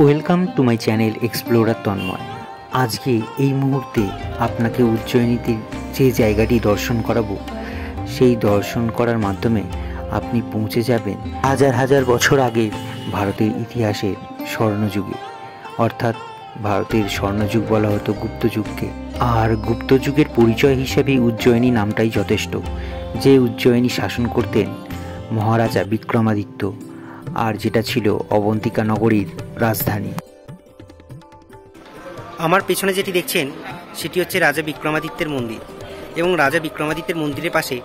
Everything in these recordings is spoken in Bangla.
Welcome to my channel explorer Tanmoy. আজকে এই মুহূর্তে আপনাকে উজ্জয়িনীতে যে জায়গাটি দর্শন করাবো, সেই দর্শন করার মাধ্যমে আপনি পৌঁছে যাবেন হাজার হাজার বছর আগের ভারতের ইতিহাসের স্বর্ণযুগে। অর্থাৎ ভারতের স্বর্ণযুগ বলা হতো গুপ্তযুগকে। আর গুপ্তযুগের পরিচয় হিসেবে উজ্জয়িনী নামটাই যথেষ্ট। যে উজ্জয়িনী শাসন করতেন মহারাজা বিক্রমাদিত্য, আর যেটা ছিল অবন্তিকা নগরীর রাজধানী। আমার পেছনে যেটি দেখছেন সেটি হচ্ছে রাজা বিক্রমাদিত্যের মন্দির, এবং রাজা বিক্রমাদিত্যের মন্দিরের পাশে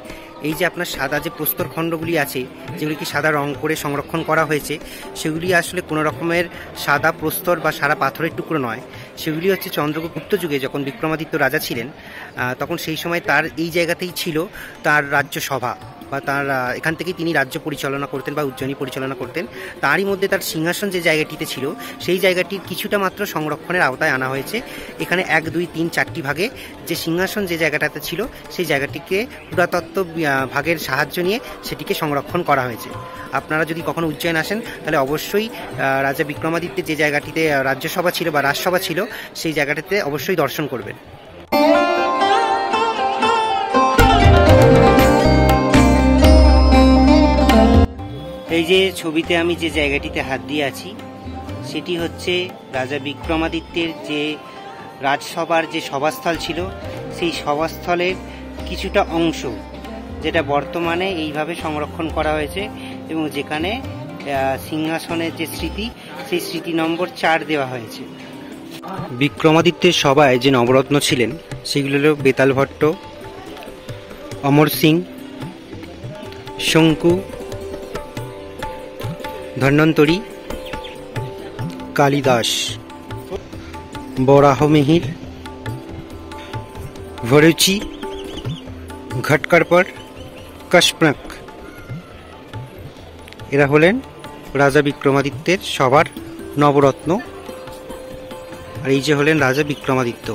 এই যে আপনার সাদা যে প্রস্তরখণ্ডগুলি আছে, যেগুলিকে সাদা রং করে সংরক্ষণ করা হয়েছে, সেগুলি আসলে কোনো রকমের সাদা প্রস্তর বা সাদা পাথরের টুকরো নয়। সেগুলি হচ্ছে চন্দ্রগুপ্ত যুগে যখন বিক্রমাদিত্য রাজা ছিলেন, তখন সেই সময় তার এই জায়গাতেই ছিল তার রাজ্যসভা, বা তার এখান থেকেই তিনি রাজ্য পরিচালনা করতেন বা উজ্জয়িনী পরিচালনা করতেন। তারই মধ্যে তার সিংহাসন যে জায়গাটিতে ছিল, সেই জায়গাটির কিছুটা মাত্র সংরক্ষণের আওতায় আনা হয়েছে। এখানে 1, 2, 3, 4টি ভাগে যে সিংহাসন যে জায়গাটাতে ছিল, সেই জায়গাটিকে পুরাতত্ত্ব ভাগের সাহায্য নিয়ে সেটিকে সংরক্ষণ করা হয়েছে। আপনারা যদি কখনো উজ্জয়ন আসেন তাহলে অবশ্যই রাজা বিক্রমাদিত্যের যে জায়গাটিতে রাজ্যসভা ছিল বা রাজসভা ছিল, সেই জায়গাটিতে অবশ্যই দর্শন করবেন। এই যে ছবিতে আমি যে জায়গাটিতে হাত দিয়ে আছি, সেটি হচ্ছে রাজা বিক্রমাদিত্যের যে রাজসভার যে সভাস্থল ছিল, সেই সভাস্থলের কিছুটা অংশ, যেটা বর্তমানে এইভাবে সংরক্ষণ করা হয়েছে, এবং যেখানে সিংহাসনের যে স্মৃতি, সেই স্মৃতি নম্বর 4 দেওয়া হয়েছে। বিক্রমাদিত্যের সভায় যে নবরত্ন ছিলেন সেগুলো হল বেতাল ভট্ট, অমর সিং, শঙ্কু, ধন্বন্তরী, কালিদাস, বরাহমিহির, ভরুচি, ঘটকরপর, কশপ্রক। এরা হলেন রাজা বিক্রমাদিত্যের সভার নবরত্ন। আর এই যে হলেন রাজা বিক্রমাদিত্য।